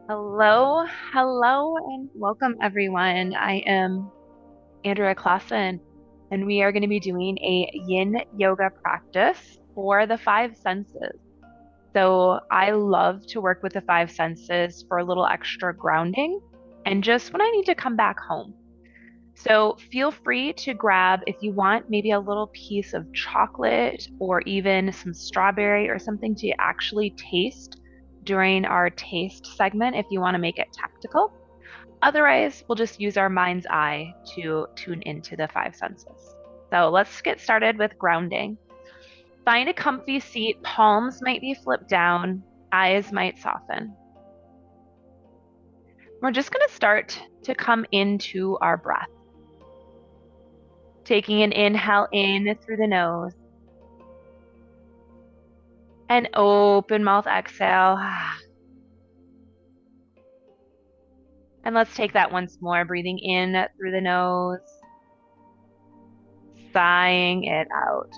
Hello, hello, and welcome everyone. I am Andrea Clausen, and we are going to be doing a yin yoga practice for the five senses. So, I love to work with the five senses for a little extra grounding and just when I need to come back home. So, feel free to grab, if you want, maybe a little piece of chocolate or even some strawberry or something to actually taste during our taste segment if you want to make it tactical. Otherwise, we'll just use our mind's eye to tune into the five senses. So let's get started with grounding. Find a comfy seat, palms might be flipped down, eyes might soften. We're just going to start to come into our breath. Taking an inhale in through the nose and open mouth exhale. And let's take that once more, breathing in through the nose, sighing it out.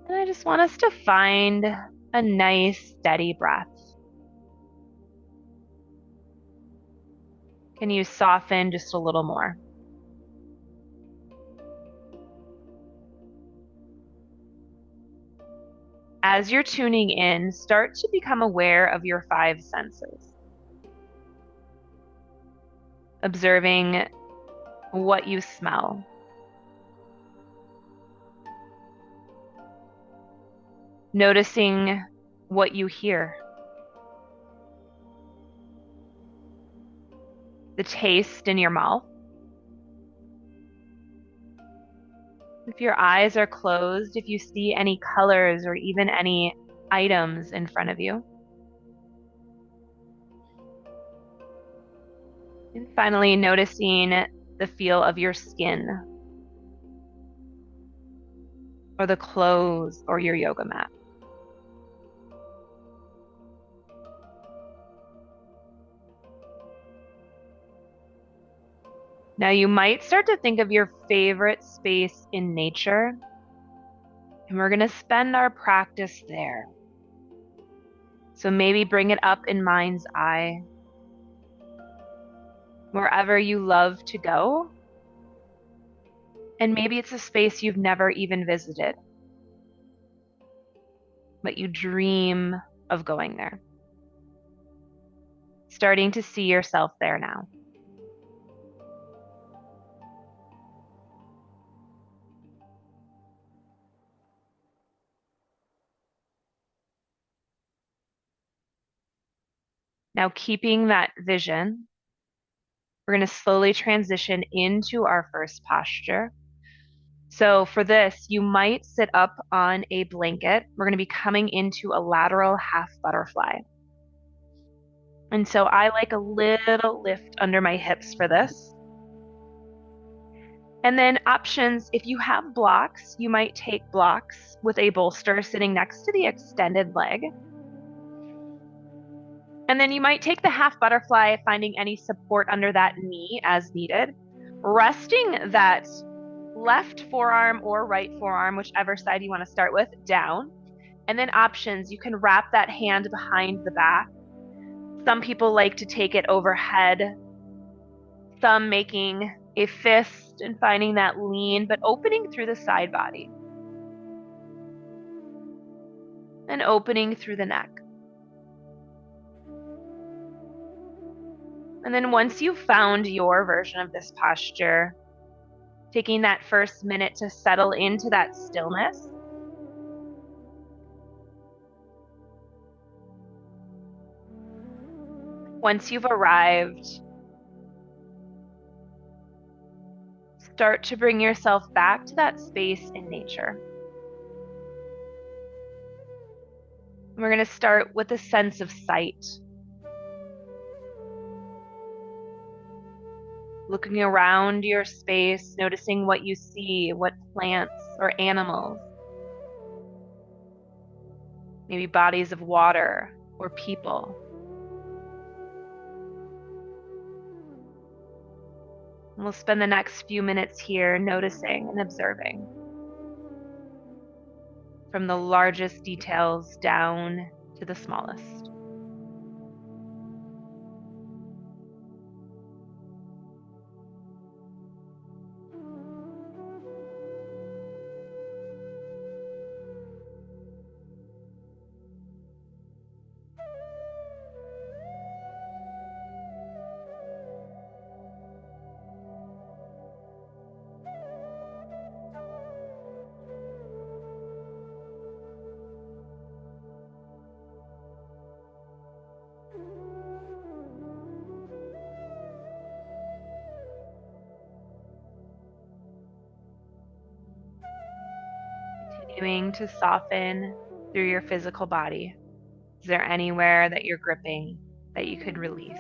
And I just want us to find a nice steady breath. Can you soften just a little more? As you're tuning in, start to become aware of your five senses, observing what you smell, noticing what you hear, the taste in your mouth. If your eyes are closed, if you see any colors or even any items in front of you. And finally, noticing the feel of your skin or the clothes or your yoga mat. Now, you might start to think of your favorite space in nature, and we're going to spend our practice there. So maybe bring it up in mind's eye, wherever you love to go. And maybe it's a space you've never even visited, but you dream of going there. Starting to see yourself there now. Now, keeping that vision, we're going to slowly transition into our first posture. So for this, you might sit up on a blanket. We're going to be coming into a lateral half butterfly. And so I like a little lift under my hips for this. And then options, if you have blocks, you might take blocks with a bolster sitting next to the extended leg. And then you might take the half butterfly, finding any support under that knee as needed, resting that left forearm or right forearm, whichever side you want to start with, down. And then options, you can wrap that hand behind the back. Some people like to take it overhead, some making a fist and finding that lean, but opening through the side body and opening through the neck. And then once you've found your version of this posture, taking that first minute to settle into that stillness. Once you've arrived, start to bring yourself back to that space in nature. We're going to start with a sense of sight. Looking around your space, noticing what you see, what plants or animals, maybe bodies of water or people. And we'll spend the next few minutes here noticing and observing. from the largest details down to the smallest. Continuing to soften through your physical body. Is there anywhere that you're gripping that you could release?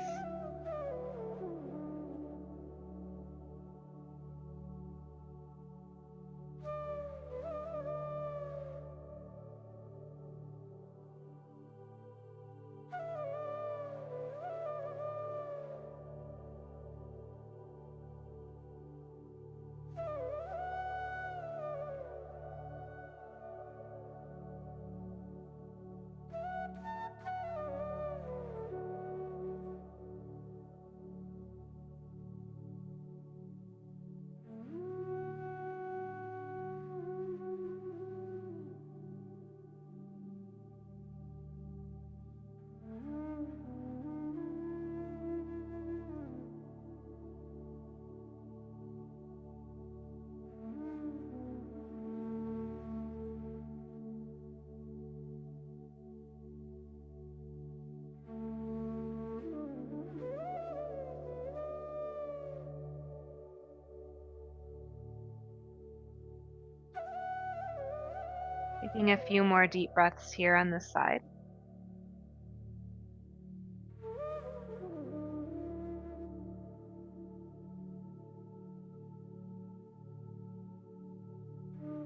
Taking a few more deep breaths here on this side.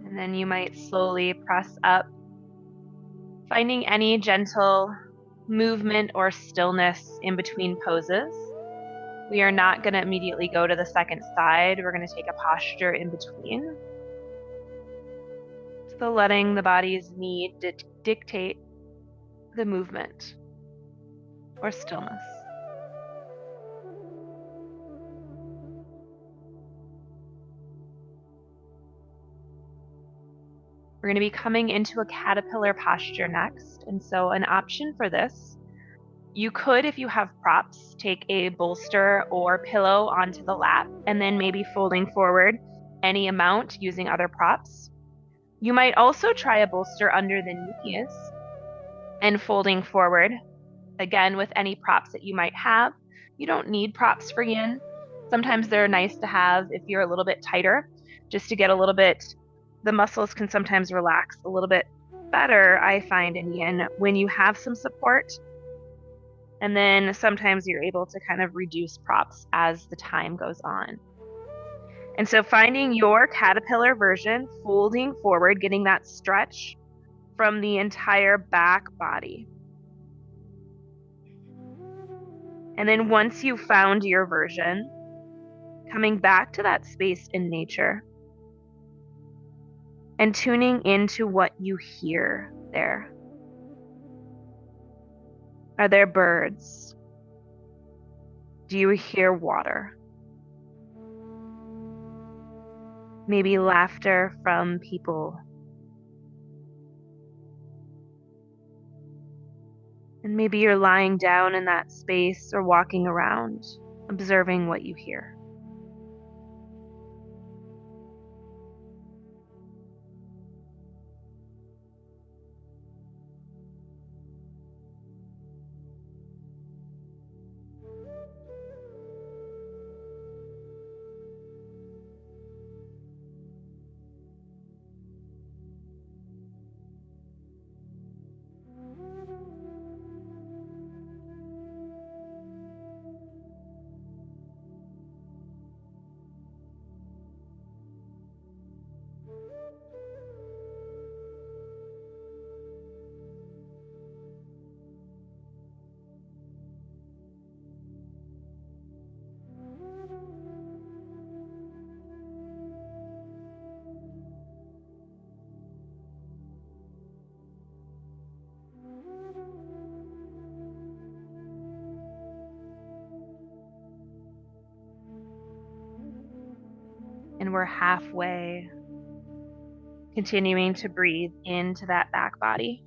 And then you might slowly press up, finding any gentle movement or stillness in between poses. We are not going to immediately go to the second side. We're going to take a posture in between. So letting the body's need dictate the movement or stillness. We're going to be coming into a caterpillar posture next. And so an option for this, you could, if you have props, take a bolster or pillow onto the lap and then maybe folding forward any amount using other props. You might also try a bolster under the knees and folding forward, again, with any props that you might have. You don't need props for yin. Sometimes they're nice to have if you're a little bit tighter, just to get a little bit, the muscles can sometimes relax a little bit better, I find, in yin when you have some support. And then sometimes you're able to kind of reduce props as the time goes on. And so finding your caterpillar version, folding forward, getting that stretch from the entire back body. And then once you've found your version, coming back to that space in nature and tuning into what you hear there. Are there birds? Do you hear water? Maybe laughter from people. And maybe you're lying down in that space or walking around, observing what you hear. And we're halfway, continuing to breathe into that back body.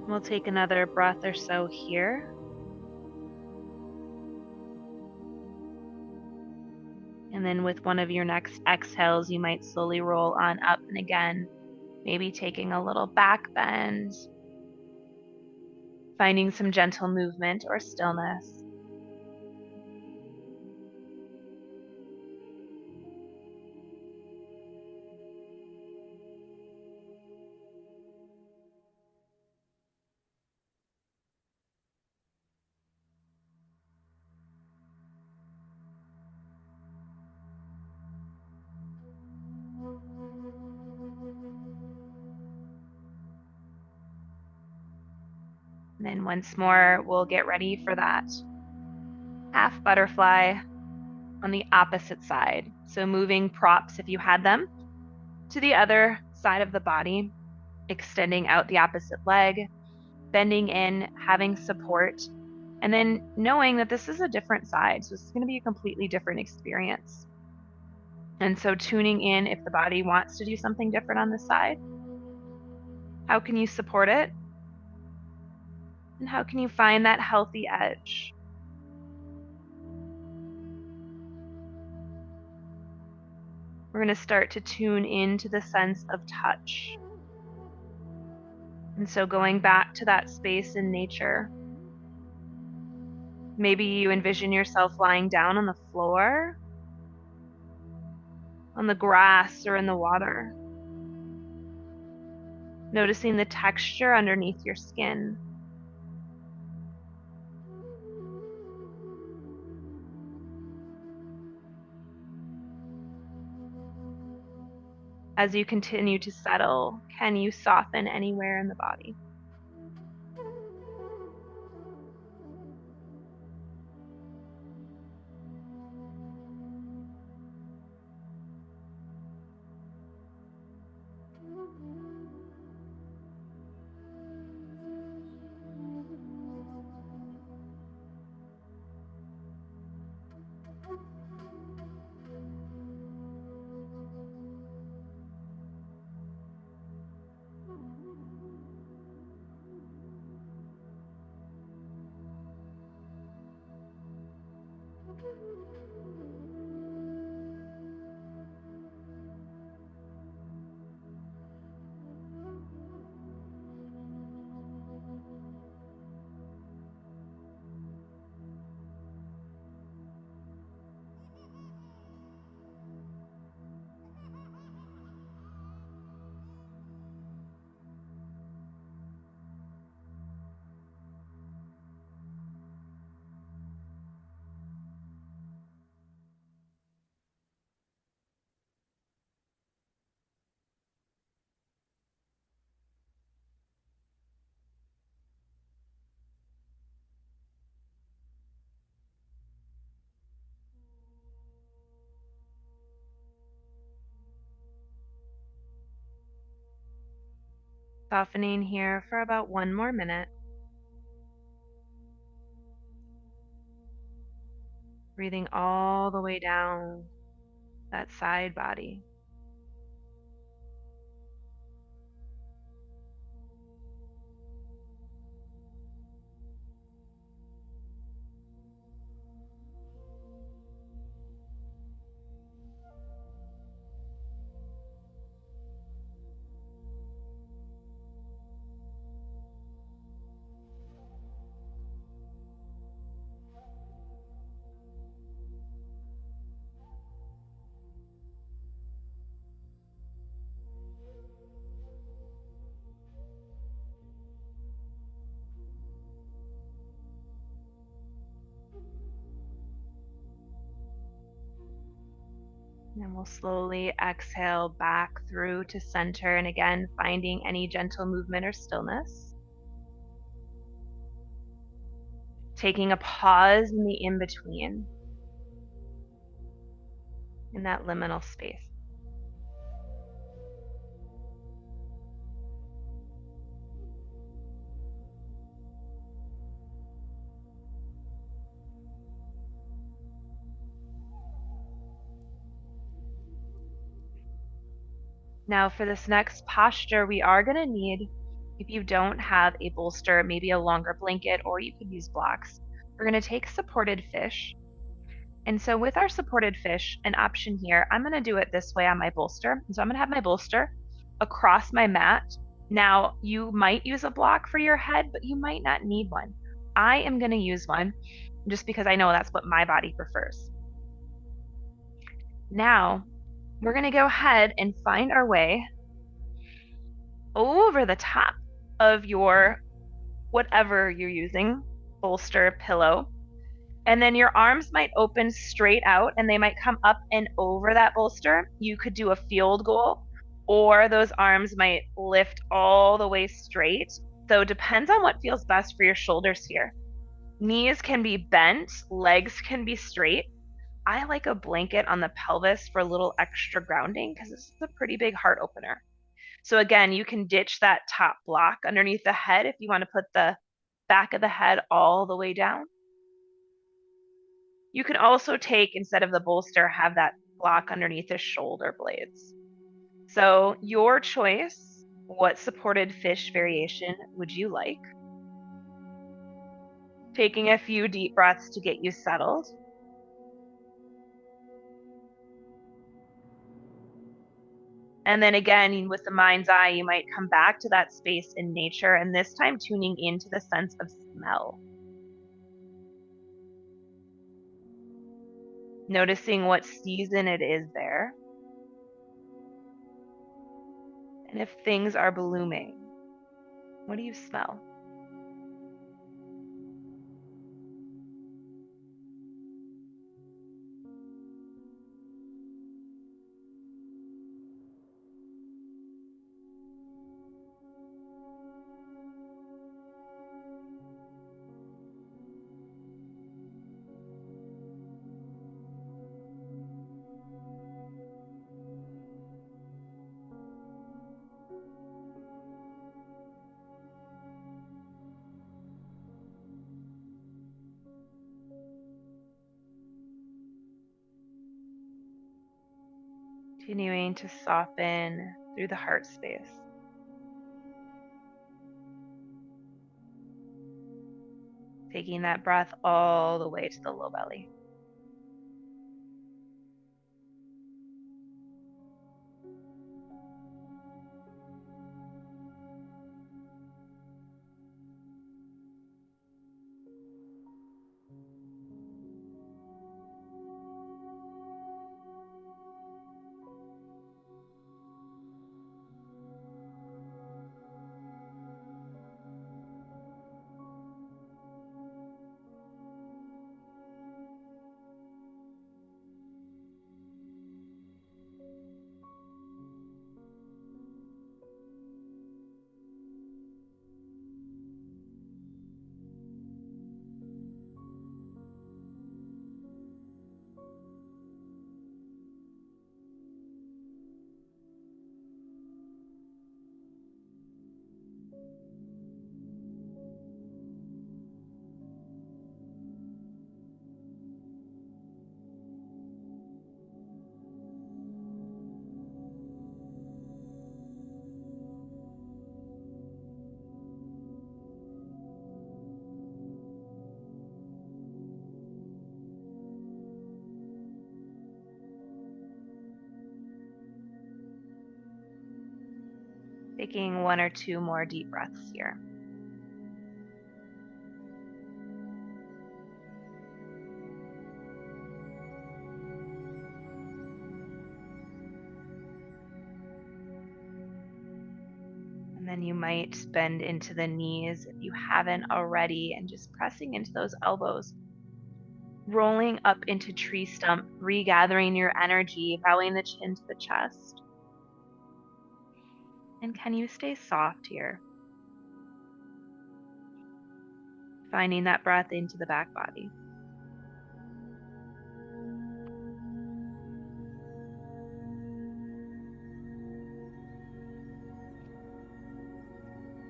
We'll take another breath or so here. And then with one of your next exhales, you might slowly roll on up and again, maybe taking a little back bend, finding some gentle movement or stillness. And then once more, we'll get ready for that half butterfly on the opposite side. So moving props, if you had them, to the other side of the body, extending out the opposite leg, bending in, having support, and then knowing that this is a different side. So it's going to be a completely different experience. And so tuning in if the body wants to do something different on this side. How can you support it? And how can you find that healthy edge? We're going to start to tune into the sense of touch. And so going back to that space in nature, maybe you envision yourself lying down on the floor, on the grass, or in the water. Noticing the texture underneath your skin. As you continue to settle, can you soften anywhere in the body? Softening here for about 1 more minute. Breathing all the way down that side body. And we'll slowly exhale back through to center, and again, finding any gentle movement or stillness. Taking a pause in the in-between, in that liminal space. Now for this next posture, we are going to need, if you don't have a bolster, maybe a longer blanket, or you could use blocks, we're going to take supported fish. And so with our supported fish, an option here, I'm going to do it this way on my bolster. So I'm going to have my bolster across my mat. Now you might use a block for your head, but you might not need one. I am going to use one just because I know that's what my body prefers. Now we're going to go ahead and find our way over the top of your whatever you're using, bolster, pillow. And then your arms might open straight out and they might come up and over that bolster. You could do a field goal, or those arms might lift all the way straight. So it depends on what feels best for your shoulders here. Knees can be bent, legs can be straight. I like a blanket on the pelvis for a little extra grounding because this is a pretty big heart opener. So again, you can ditch that top block underneath the head if you want to put the back of the head all the way down. You can also take, instead of the bolster, have that block underneath the shoulder blades. So your choice, what supported fish variation would you like? Taking a few deep breaths to get you settled. And then again, with the mind's eye, you might come back to that space in nature, and this time tuning into the sense of smell. Noticing what season it is there. And if things are blooming, what do you smell? Continuing to soften through the heart space. Taking that breath all the way to the low belly. Taking 1 or 2 more deep breaths here. And then you might bend into the knees if you haven't already, and just pressing into those elbows. Rolling up into tree stump, regathering your energy, bowing the chin to the chest. And can you stay soft here? Finding that breath into the back body.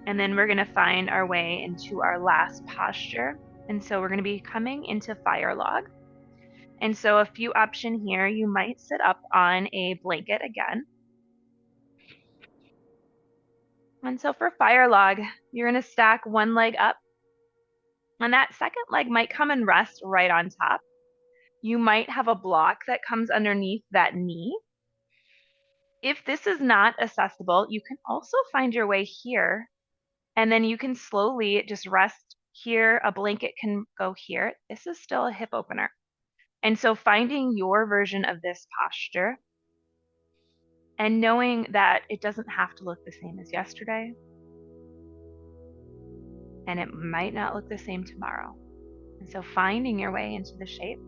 And then we're going to find our way into our last posture. And so we're going to be coming into fire log. And so a few options here, you might sit up on a blanket again. And so for fire log, you're going to stack one leg up. And that second leg might come and rest right on top. You might have a block that comes underneath that knee. If this is not accessible, you can also find your way here. And then you can slowly just rest here. A blanket can go here. This is still a hip opener. And so finding your version of this posture and knowing that it doesn't have to look the same as yesterday. And it might not look the same tomorrow. And so finding your way into the shape.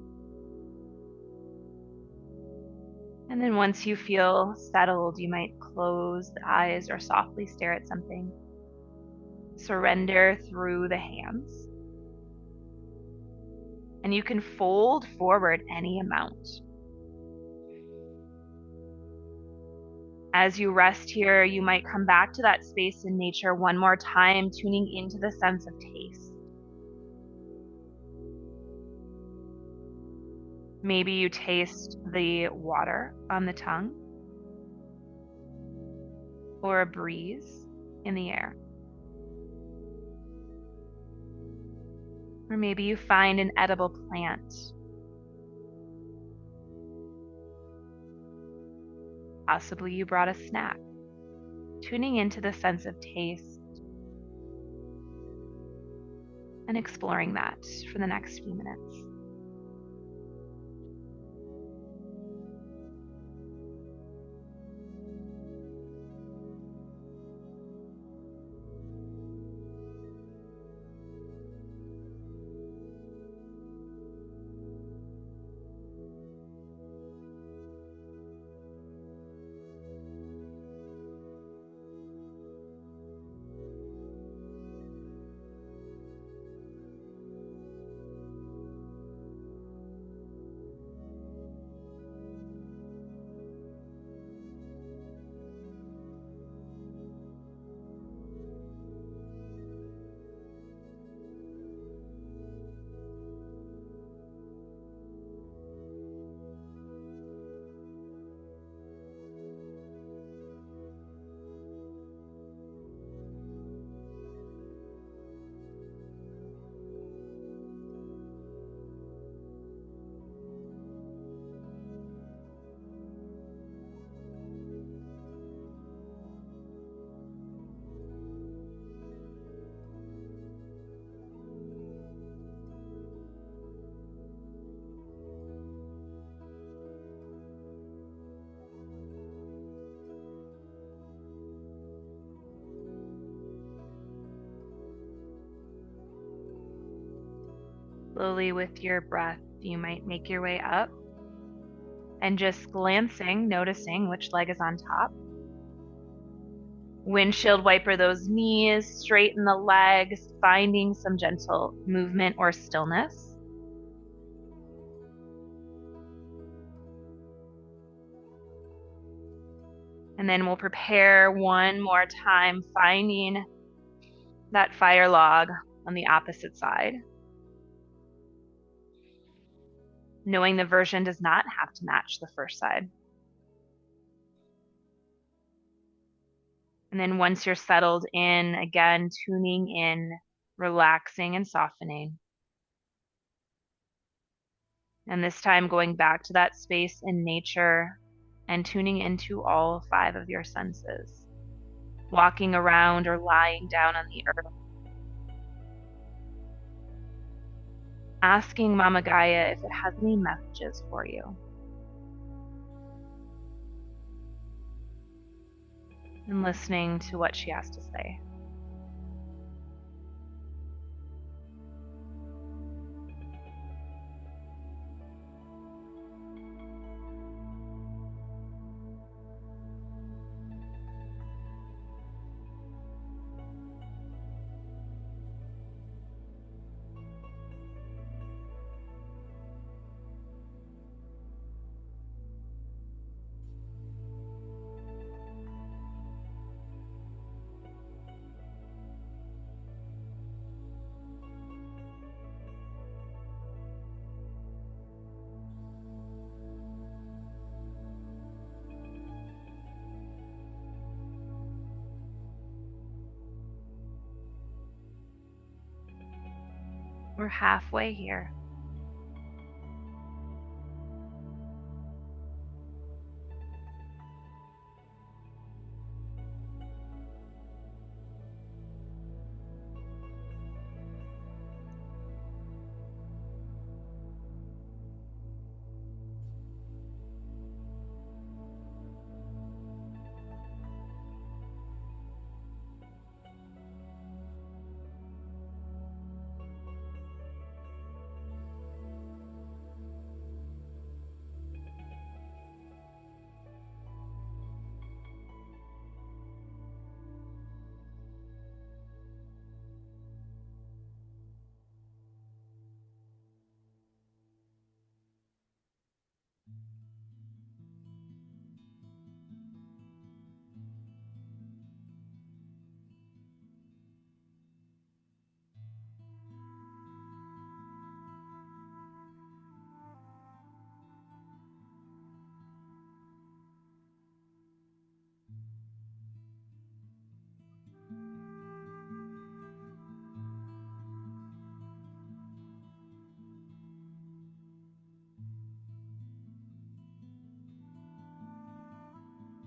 And then once you feel settled, you might close the eyes or softly stare at something. Surrender through the hands. And you can fold forward any amount. As you rest here, you might come back to that space in nature one more time, tuning into the sense of taste. Maybe you taste the water on the tongue or a breeze in the air. Or maybe you find an edible plant. Possibly you brought a snack. Tuning into the sense of taste and exploring that for the next few minutes. Slowly with your breath, you might make your way up and just glancing, noticing which leg is on top. Windshield wiper those knees, straighten the legs, finding some gentle movement or stillness. And then we'll prepare one more time, finding that fire log on the opposite side. Knowing the version does not have to match the first side. And then once you're settled in, again, tuning in, relaxing and softening. And this time going back to that space in nature and tuning into all 5 of your senses. walking around or lying down on the earth. Asking Mama Gaia if it has any messages for you. And listening to what she has to say. We're halfway here.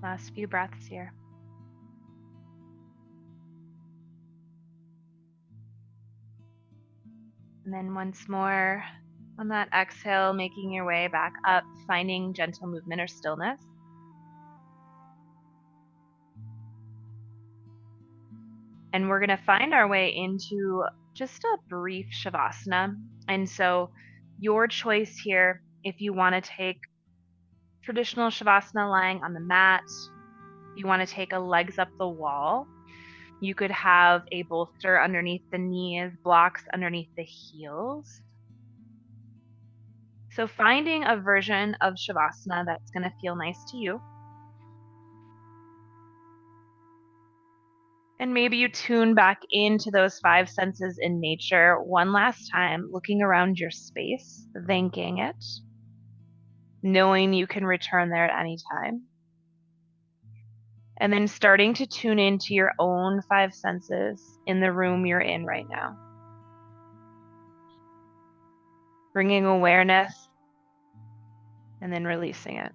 Last few breaths here. And then once more on that exhale, making your way back up, finding gentle movement or stillness. And we're going to find our way into just a brief Shavasana. And so your choice here, if you want to take traditional Shavasana lying on the mat, you want to take a legs up the wall, you could have a bolster underneath the knees, blocks underneath the heels. So finding a version of Shavasana that's going to feel nice to you. And maybe you tune back into those five senses in nature one last time, looking around your space, thanking it, knowing you can return there at any time. And then starting to tune into your own five senses in the room you're in right now. Bringing awareness and then releasing it.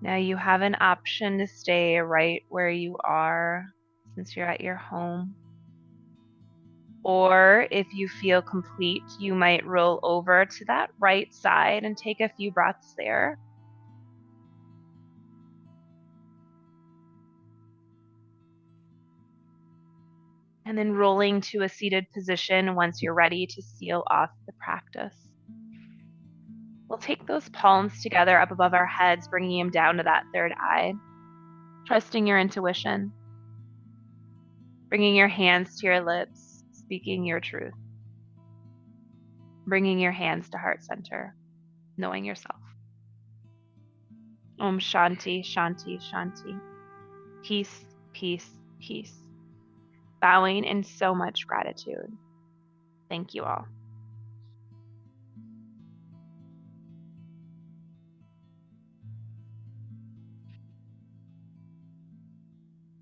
Now you have an option to stay right where you are since you're at your home. Or if you feel complete, you might roll over to that right side and take a few breaths there. And then rolling to a seated position once you're ready to seal off the practice. We'll take those palms together up above our heads, bringing them down to that third eye, trusting your intuition, bringing your hands to your lips, speaking your truth, bringing your hands to heart center, knowing yourself. Om Shanti, Shanti, Shanti. Peace, peace, peace. Bowing in so much gratitude. Thank you all.